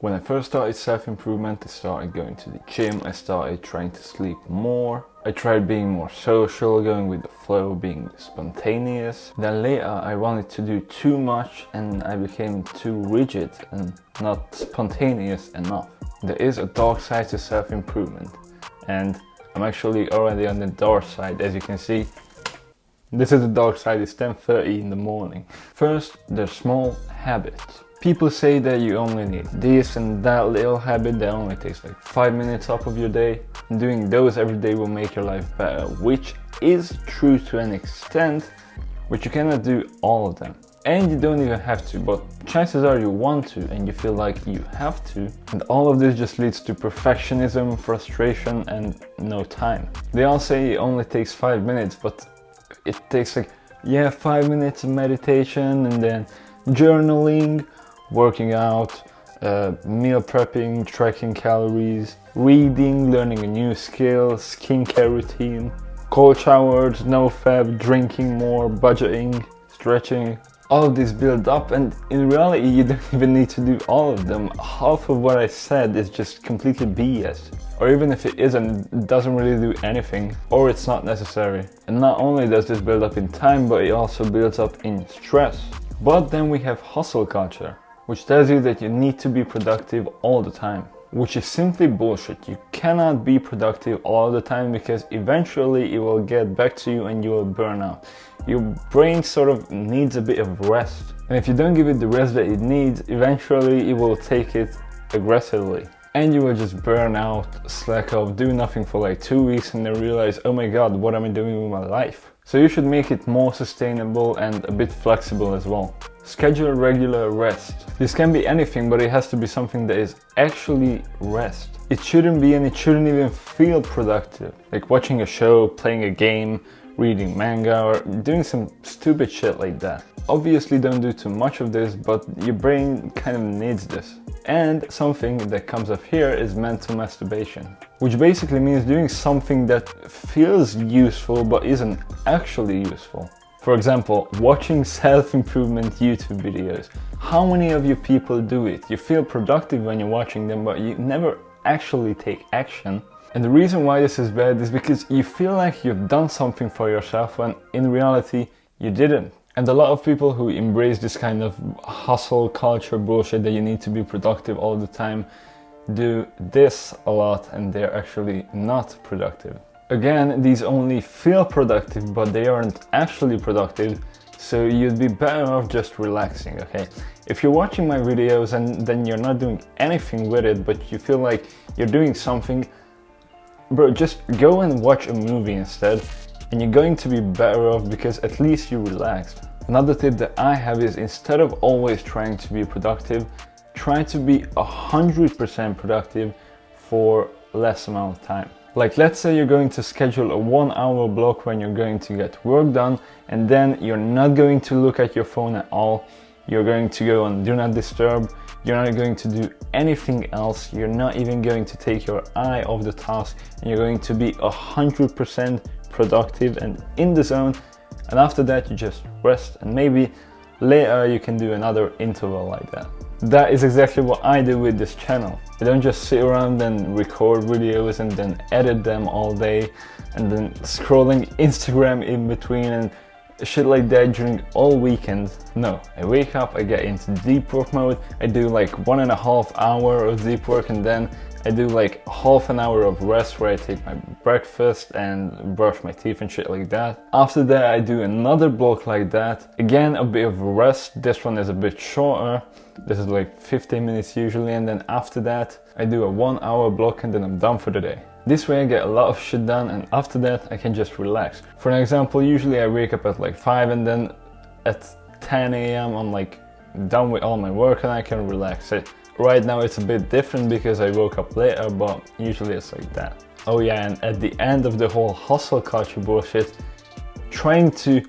When I first started self-improvement, I started going to the gym, I started trying to sleep more. I tried being more social, going with the flow, being spontaneous. Then later I wanted to do too much and I became too rigid and not spontaneous enough. There is a dark side to self-improvement and I'm actually already on the dark side. As you can see, this is the dark side. It's 10:30 in the morning. First, there's small habits. People say that you only need this and that little habit that only takes like 5 minutes off of your day. And doing those every day will make your life better, which is true to an extent, but you cannot do all of them. And you don't even have to, but chances are you want to and you feel like you have to. And all of this just leads to perfectionism, frustration, and no time. They all say it only takes 5 minutes, but it takes like, 5 minutes of meditation and then journaling, working out, meal prepping, tracking calories, reading, learning a new skill, skincare routine, cold showers, no fab, drinking more, budgeting, stretching. All of this build up, and in reality you don't even need to do all of them. Half of what I said is just completely BS. Or even if it isn't, it doesn't really do anything, or it's not necessary. And not only does this build up in time, but it also builds up in stress. But then we have hustle culture, which tells you that you need to be productive all the time, which is simply bullshit. You cannot be productive all the time because eventually it will get back to you and you will burn out. Your brain sort of needs a bit of rest. And if you don't give it the rest that it needs, eventually it will take it aggressively. And you will just burn out, slack off, do nothing for like 2 weeks and then realize, oh my god, what am I doing with my life? So you should make it more sustainable and a bit flexible as well. Schedule regular rest. This can be anything, but it has to be something that is actually rest. It shouldn't be, and it shouldn't even feel productive. Like watching a show, playing a game, reading manga, or doing some stupid shit like that. Obviously don't do too much of this, but your brain kind of needs this. And something that comes up here is mental masturbation, which basically means doing something that feels useful but isn't actually useful. For example, watching self-improvement YouTube videos. How many of you people do it? You feel productive when you're watching them, but you never actually take action. And the reason why this is bad is because you feel like you've done something for yourself when in reality you didn't. And a lot of people who embrace this kind of hustle culture bullshit that you need to be productive all the time do this a lot and they're actually not productive. Again, these only feel productive, but they aren't actually productive, so you'd be better off just relaxing, okay? If you're watching my videos and then you're not doing anything with it, but you feel like you're doing something, bro, just go and watch a movie instead, and you're going to be better off because at least you relaxed. Another tip that I have is instead of always trying to be productive, try to be 100% productive for less amount of time. Like let's say you're going to schedule a 1 hour block when you're going to get work done, and then you're not going to look at your phone at all. You're going to go on do not disturb. You're not going to do anything else. You're not even going to take your eye off the task, and you're going to be 100% productive and in the zone. And after that you just rest, and maybe later you can do another interval like that. That is exactly what I do with this channel. I don't just sit around and record videos and then edit them all day and then scrolling Instagram in between and shit like that during all weekend. No, I wake up, I get into deep work mode, I do like 1.5 hours of deep work, and then I do like half an hour of rest where I take my breakfast and brush my teeth and shit like that. After that I do another block like that. Again, a bit of rest. This one is a bit shorter. This is like 15 minutes usually, and then after that I do a 1 hour block and then I'm done for the day. This way I get a lot of shit done, and after that I can just relax. For an example, usually I wake up at like 5 and then at 10 AM I'm like done with all my work and I can relax. Right now it's a bit different because I woke up later, but usually it's like that. Oh yeah, and at the end of the whole hustle culture bullshit, trying to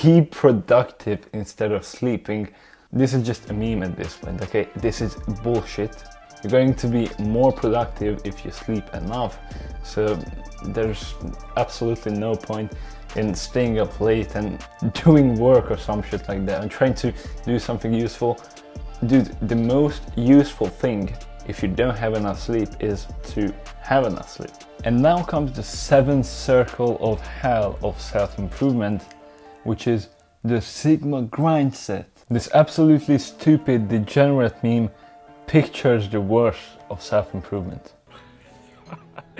be productive instead of sleeping. This is just a meme at this point, okay? This is bullshit. You're going to be more productive if you sleep enough. So there's absolutely no point in staying up late and doing work or some shit like that and trying to do something useful. Dude, the most useful thing if you don't have enough sleep is to have enough sleep. And now comes the seventh circle of hell of self-improvement, which is the Sigma grind set. This absolutely stupid, degenerate meme pictures the worst of self-improvement.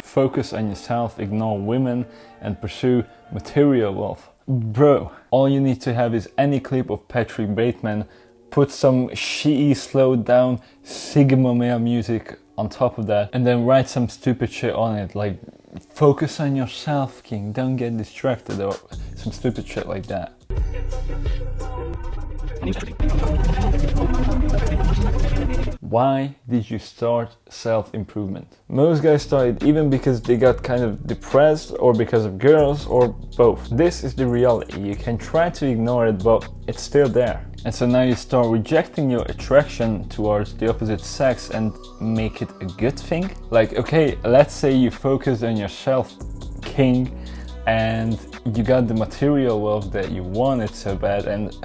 Focus on yourself, ignore women, and pursue material wealth. Bro, all you need to have is any clip of Patrick Bateman, put some shitty slowed down Sigma male music on top of that, and then write some stupid shit on it like focus on yourself, king, don't get distracted, or some stupid shit like that. Why did you start self-improvement? Most guys started even because they got kind of depressed, or because of girls, or both. This is the reality. You can try to ignore it, but it's still there. And so now you start rejecting your attraction towards the opposite sex and make it a good thing. Like, okay, let's say you focused on yourself, king, and you got the material wealth that you wanted so bad, and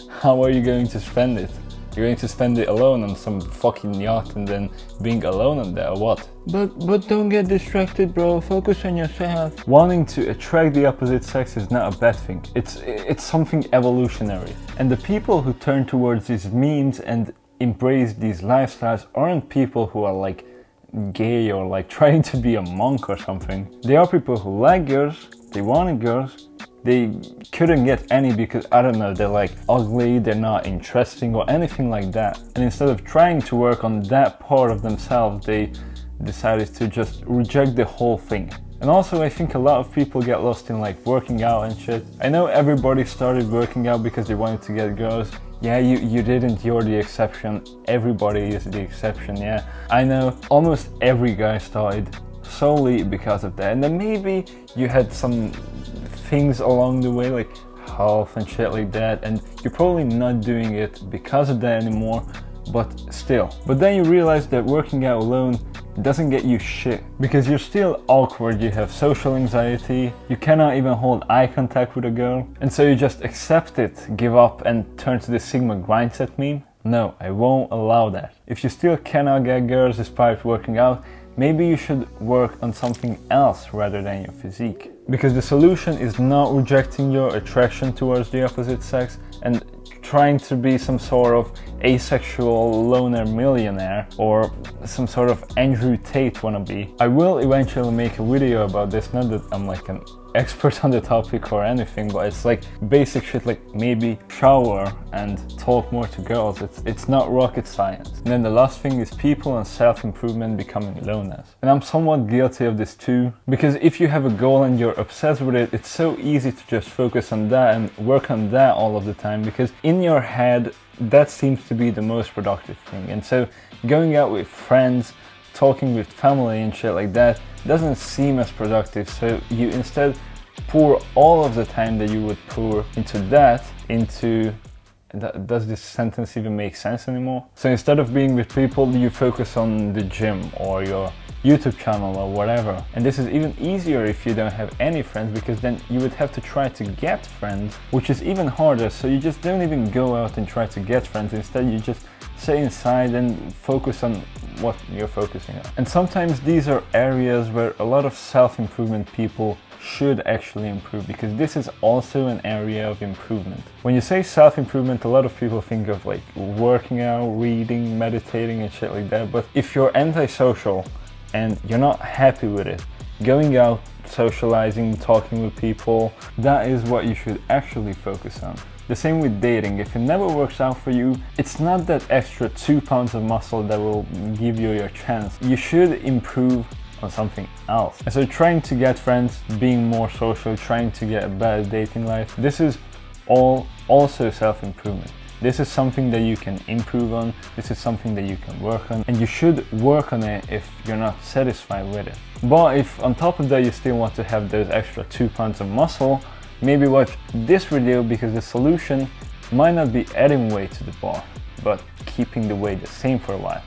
how are you going to spend it? You're going to spend it alone on some fucking yacht and then being alone on that, or what? But don't get distracted, bro. Focus on yourself. Wanting to attract the opposite sex is not a bad thing. It's something evolutionary. And the people who turn towards these memes and embrace these lifestyles aren't people who are like gay or like trying to be a monk or something. They are people who like girls, they wanted girls, they couldn't get any because, I don't know, they're like ugly, they're not interesting or anything like that. And instead of trying to work on that part of themselves, they decided to just reject the whole thing. And also I think a lot of people get lost in like working out and shit. I know everybody started working out because they wanted to get girls. Yeah, you didn't, you're the exception. Everybody is the exception, yeah. I know almost every guy started solely because of that. And then maybe you had some things along the way like health and shit like that, and you're probably not doing it because of that anymore, but still. But then you realize that working out alone doesn't get you shit, because you're still awkward, you have social anxiety, you cannot even hold eye contact with a girl, and so you just accept it, give up, and turn to the Sigma grind set meme. No, I won't allow that. If you still cannot get girls despite working out, maybe you should work on something else rather than your physique. Because the solution is not rejecting your attraction towards the opposite sex and trying to be some sort of asexual loner millionaire or some sort of Andrew Tate wannabe. I will eventually make a video about this, not that I'm like an expert on the topic or anything, but it's like basic shit, like maybe shower and talk more to girls. It's not rocket science. And then the last thing is people and self-improvement becoming loners. And I'm somewhat guilty of this too, because if you have a goal and you're obsessed with it, it's so easy to just focus on that and work on that all of the time, because in your head that seems to be the most productive thing. And so going out with friends, talking with family and shit like that doesn't seem as productive, so you instead pour all of the time that you would pour into that into... Does this sentence even make sense anymore? So instead of being with people, you focus on the gym or your YouTube channel or whatever. And this is even easier if you don't have any friends, because then you would have to try to get friends, which is even harder. So you just don't even go out and try to get friends. Instead, you just stay inside and focus on what you're focusing on. And sometimes these are areas where a lot of self-improvement people should actually improve, because this is also an area of improvement. When you say self-improvement, a lot of people think of like working out, reading, meditating and shit like that. But if you're antisocial and you're not happy with it, going out, socializing, talking with people, that is what you should actually focus on. The same with dating. If it never works out for you, it's not that extra 2 pounds of muscle that will give you your chance. You should improve on something else. And so trying to get friends, being more social, trying to get a better dating life, this is all also self-improvement. This is something that you can improve on, this is something that you can work on, and you should work on it if you're not satisfied with it. But if on top of that you still want to have those extra 2 pounds of muscle, maybe watch this video, because the solution might not be adding weight to the bar, but keeping the weight the same for a while.